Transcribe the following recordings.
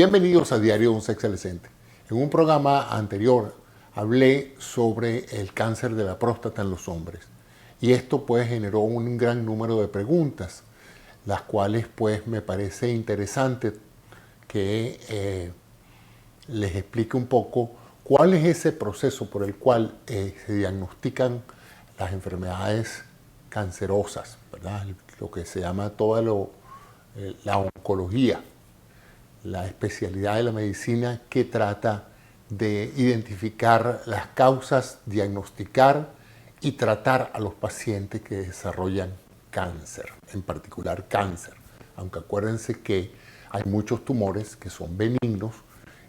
Bienvenidos a Diario de un Sexo Adolescente. En un programa anterior hablé sobre el cáncer de la próstata en los hombres y esto pues generó un gran número de preguntas, las cuales pues me parece interesante que les explique un poco cuál es ese proceso por el cual se diagnostican las enfermedades cancerosas, ¿verdad? Lo que se llama la oncología, la especialidad de la medicina que trata de identificar las causas, diagnosticar y tratar a los pacientes que desarrollan cáncer, en particular cáncer. Aunque acuérdense que hay muchos tumores que son benignos,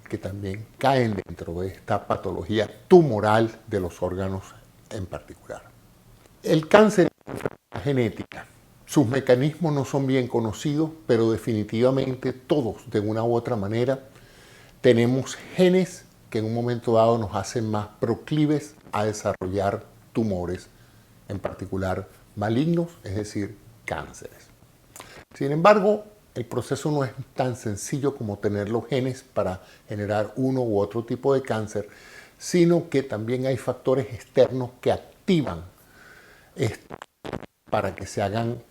que también caen dentro de esta patología tumoral de los órganos en particular. El cáncer es una enfermedad genética. Sus mecanismos no son bien conocidos, pero definitivamente todos, de una u otra manera, tenemos genes que en un momento dado nos hacen más proclives a desarrollar tumores, en particular malignos, es decir, cánceres. Sin embargo, el proceso no es tan sencillo como tener los genes para generar uno u otro tipo de cáncer, sino que también hay factores externos que activan esto para que se hagan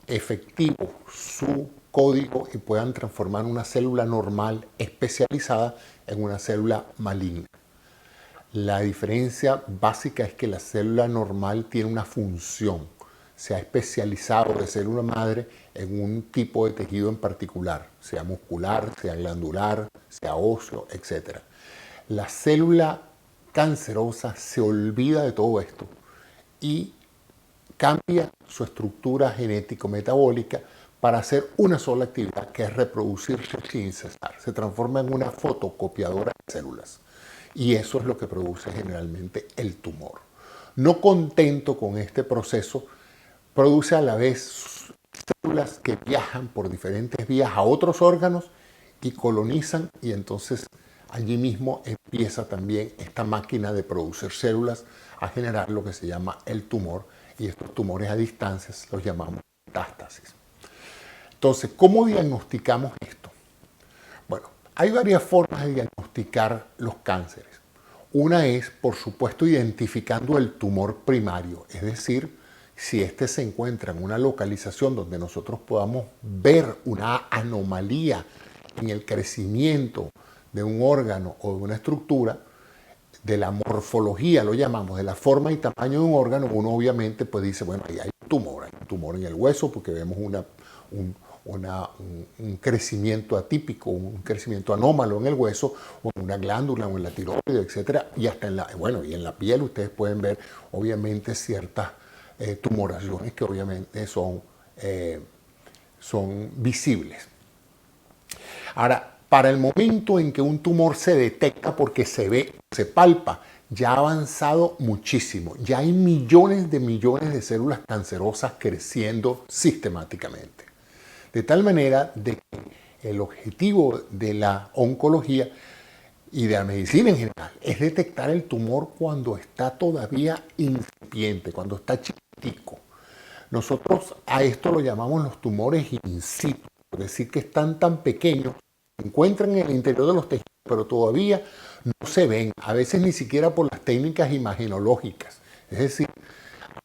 efectivo su código y puedan transformar una célula normal especializada en una célula maligna. La diferencia básica es que la célula normal tiene una función, se ha especializado de célula madre en un tipo de tejido en particular, sea muscular, sea glandular, sea óseo, etc. La célula cancerosa se olvida de todo esto y cambia su estructura genético-metabólica para hacer una sola actividad, que es reproducirse sin cesar. Se transforma en una fotocopiadora de células. Y eso es lo que produce generalmente el tumor. No contento con este proceso, produce a la vez células que viajan por diferentes vías a otros órganos y colonizan, y entonces allí mismo empieza también esta máquina de producir células a generar lo que se llama el tumor, y estos tumores a distancias los llamamos metástasis. Entonces, ¿cómo diagnosticamos esto? Bueno, hay varias formas de diagnosticar los cánceres. Una es, por supuesto, identificando el tumor primario, es decir, si este se encuentra en una localización donde nosotros podamos ver una anomalía en el crecimiento de un órgano o de una estructura, de la morfología, lo llamamos, de la forma y tamaño de un órgano, uno obviamente pues dice, bueno, ahí hay un tumor en el hueso porque vemos un crecimiento atípico, un crecimiento anómalo en el hueso, o en una glándula, o en la tiroides, etc. Y hasta y en la piel ustedes pueden ver obviamente ciertas tumoraciones que obviamente son visibles. Ahora, para el momento en que un tumor se detecta porque se ve, se palpa, ya ha avanzado muchísimo. Ya hay millones de células cancerosas creciendo sistemáticamente. De tal manera de que el objetivo de la oncología y de la medicina en general es detectar el tumor cuando está todavía incipiente, cuando está chiquitico. Nosotros a esto lo llamamos los tumores in situ, es decir, que están tan pequeños, se encuentran en el interior de los tejidos, pero todavía no se ven, a veces ni siquiera por las técnicas imagenológicas. Es decir,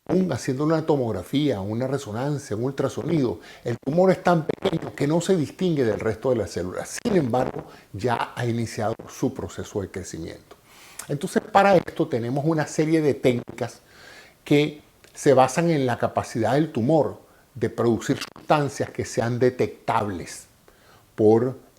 aún haciendo una tomografía, una resonancia, un ultrasonido, el tumor es tan pequeño que no se distingue del resto de las células. Sin embargo, ya ha iniciado su proceso de crecimiento. Entonces, para esto tenemos una serie de técnicas que se basan en la capacidad del tumor de producir sustancias que sean detectables por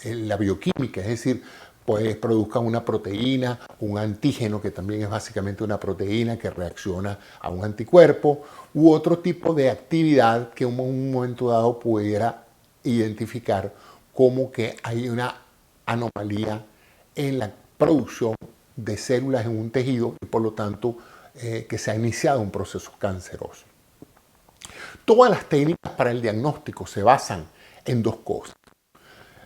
la bioquímica, es decir, pues produzcan una proteína, un antígeno, que también es básicamente una proteína que reacciona a un anticuerpo, u otro tipo de actividad que en un momento dado pudiera identificar como que hay una anomalía en la producción de células en un tejido y por lo tanto que se ha iniciado un proceso canceroso. Todas las técnicas para el diagnóstico se basan en dos cosas,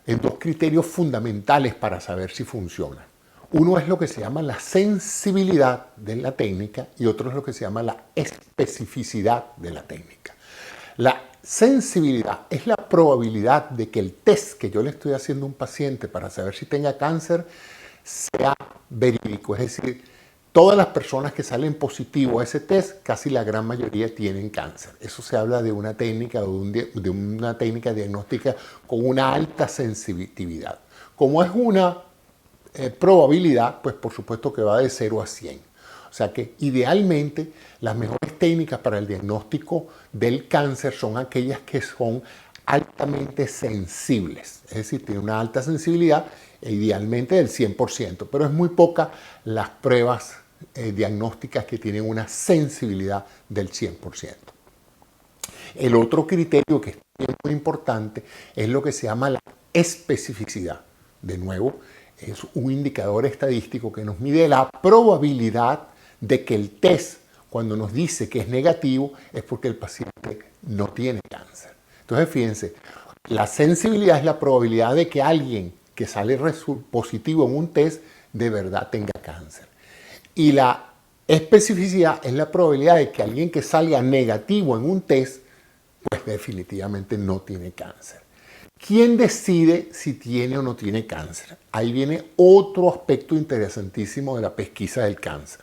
en dos criterios fundamentales para saber si funciona. Uno es lo que se llama la sensibilidad de la técnica y otro es lo que se llama la especificidad de la técnica. La sensibilidad es la probabilidad de que el test que yo le estoy haciendo a un paciente para saber si tenga cáncer sea verídico. Es decir, todas las personas que salen positivo a ese test, casi la gran mayoría tienen cáncer. Eso se habla de una técnica de una técnica diagnóstica con una alta sensitividad. Como es una probabilidad, pues por supuesto que va de 0 a 100. O sea que idealmente las mejores técnicas para el diagnóstico del cáncer son aquellas que son altamente sensibles. Es decir, tienen una alta sensibilidad, idealmente del 100%, pero es muy poca las pruebas diagnósticas que tienen una sensibilidad del 100%. El otro criterio que es muy importante es lo que se llama la especificidad. De nuevo, es un indicador estadístico que nos mide la probabilidad de que el test, cuando nos dice que es negativo, es porque el paciente no tiene cáncer. Entonces, fíjense, la sensibilidad es la probabilidad de que alguien que sale positivo en un test de verdad tenga cáncer. Y la especificidad es la probabilidad de que alguien que salga negativo en un test, pues definitivamente no tiene cáncer. ¿Quién decide si tiene o no tiene cáncer? Ahí viene otro aspecto interesantísimo de la pesquisa del cáncer.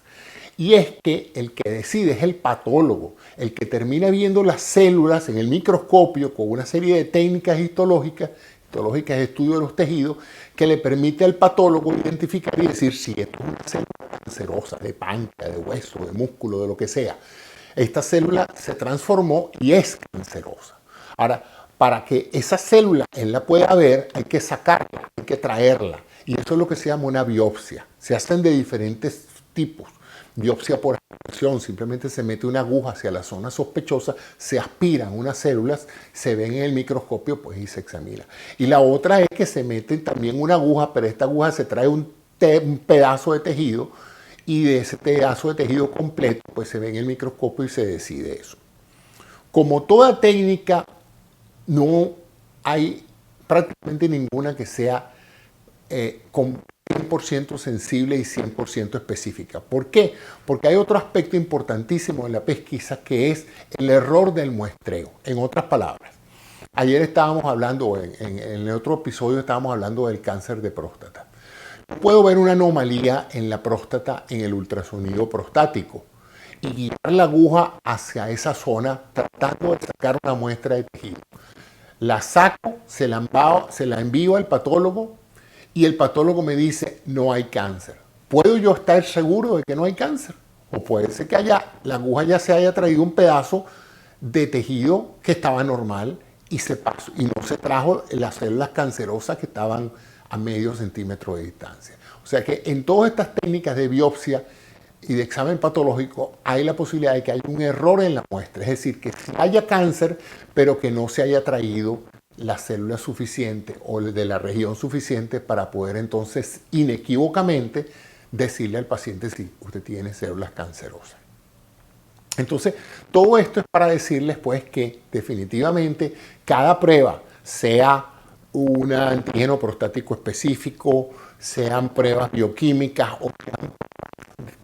Y es que el que decide es el patólogo, el que termina viendo las células en el microscopio con una serie de técnicas histológicas es estudio de los tejidos, que le permite al patólogo identificar y decir si esto es una célula cancerosa, de páncreas, de hueso, de músculo, de lo que sea. Esta célula se transformó y es cancerosa. Ahora, para que esa célula él la pueda ver, hay que sacarla, hay que traerla. Y eso es lo que se llama una biopsia. Se hacen de diferentes tipos. Biopsia por aspiración, simplemente se mete una aguja hacia la zona sospechosa, se aspiran unas células, se ven en el microscopio pues, y se examina. Y la otra es que se mete también una aguja, pero esta aguja se trae un pedazo de tejido y de ese pedazo de tejido completo pues se ve en el microscopio y se decide eso. Como toda técnica, no hay prácticamente ninguna que sea con 100% sensible y 100% específica. ¿Por qué? Porque hay otro aspecto importantísimo en la pesquisa que es el error del muestreo. En otras palabras, ayer estábamos hablando, en el otro episodio estábamos hablando del cáncer de próstata. Puedo ver una anomalía en la próstata en el ultrasonido prostático y guiar la aguja hacia esa zona tratando de sacar una muestra de tejido. La saco, se la envío al patólogo y el patólogo me dice no hay cáncer. ¿Puedo yo estar seguro de que no hay cáncer? O puede ser que la aguja ya se haya traído un pedazo de tejido que estaba normal y se pasó, y no se trajo las células cancerosas que estaban a medio centímetro de distancia. O sea que en todas estas técnicas de biopsia y de examen patológico hay la posibilidad de que haya un error en la muestra, es decir, que haya cáncer, pero que no se haya traído la célula suficiente o de la región suficiente para poder entonces inequívocamente decirle al paciente si usted tiene células cancerosas. Entonces, todo esto es para decirles pues que definitivamente cada prueba, sea un antígeno prostático específico, sean pruebas bioquímicas o sean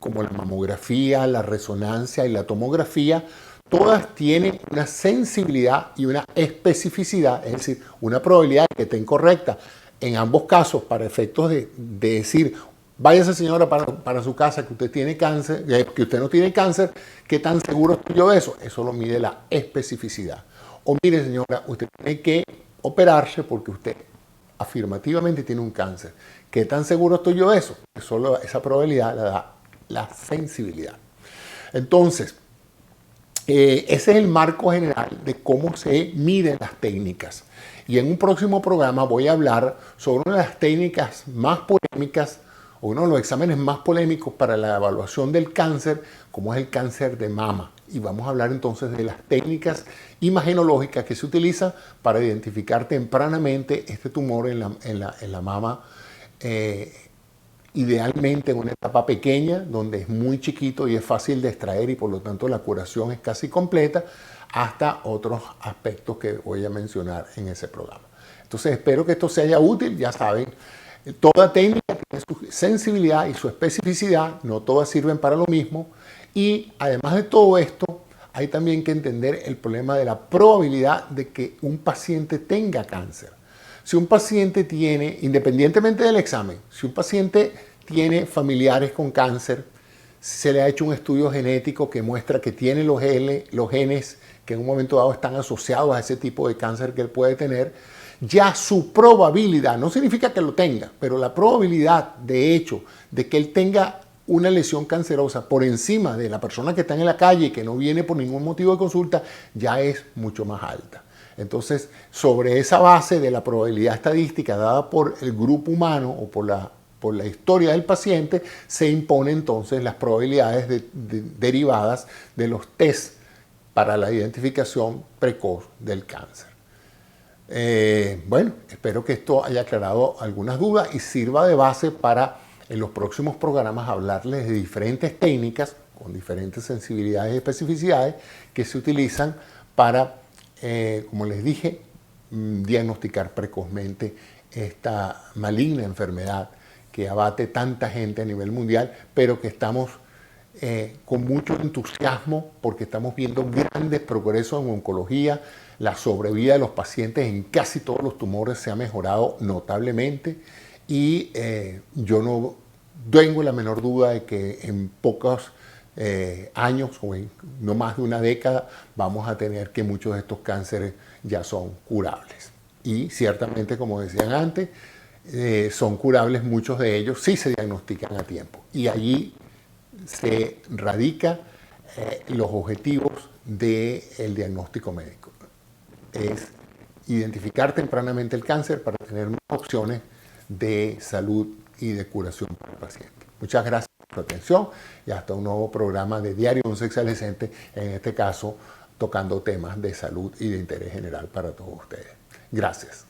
como la mamografía, la resonancia y la tomografía, todas tienen una sensibilidad y una especificidad, es decir, una probabilidad de que estén correctas en ambos casos para efectos de decir, váyase señora para su casa que usted tiene cáncer, que usted no tiene cáncer, ¿qué tan seguro estoy yo de eso? Eso lo mide la especificidad. O mire señora, usted tiene que operarse porque usted afirmativamente tiene un cáncer. ¿Qué tan seguro estoy yo de eso? Esa probabilidad la da la sensibilidad. Entonces, ese es el marco general de cómo se miden las técnicas. Y en un próximo programa voy a hablar sobre una de las técnicas más polémicas, o uno de los exámenes más polémicos para la evaluación del cáncer, como es el cáncer de mama. Y vamos a hablar entonces de las técnicas imagenológicas que se utilizan para identificar tempranamente este tumor en la mama, idealmente en una etapa pequeña, donde es muy chiquito y es fácil de extraer y por lo tanto la curación es casi completa, hasta otros aspectos que voy a mencionar en ese programa. Entonces espero que esto sea útil, ya saben, toda técnica tiene su sensibilidad y su especificidad, no todas sirven para lo mismo y además de todo esto, hay también que entender el problema de la probabilidad de que un paciente tenga cáncer. Si un paciente tiene, independientemente del examen, si un paciente tiene familiares con cáncer, se le ha hecho un estudio genético que muestra que tiene los genes que en un momento dado están asociados a ese tipo de cáncer que él puede tener, ya su probabilidad, no significa que lo tenga, pero la probabilidad de hecho de que él tenga una lesión cancerosa por encima de la persona que está en la calle y que no viene por ningún motivo de consulta, ya es mucho más alta. Entonces, sobre esa base de la probabilidad estadística dada por el grupo humano o por la historia del paciente, se imponen entonces las probabilidades derivadas de los test para la identificación precoz del cáncer. Bueno, espero que esto haya aclarado algunas dudas y sirva de base para en los próximos programas hablarles de diferentes técnicas con diferentes sensibilidades y especificidades que se utilizan para, como les dije, diagnosticar precozmente esta maligna enfermedad que abate tanta gente a nivel mundial, pero que estamos con mucho entusiasmo porque estamos viendo grandes progresos en oncología. La sobrevida de los pacientes en casi todos los tumores se ha mejorado notablemente y yo no tengo la menor duda de que en pocos años o en no más de una década vamos a tener que muchos de estos cánceres ya son curables. Y ciertamente, como decían antes, son curables muchos de ellos si se diagnostican a tiempo. Y allí se radica los objetivos del diagnóstico médico. Es identificar tempranamente el cáncer para tener más opciones de salud y de curación para el paciente. Muchas gracias por su atención y hasta un nuevo programa de Diario de un Sexualescente, en este caso tocando temas de salud y de interés general para todos ustedes. Gracias.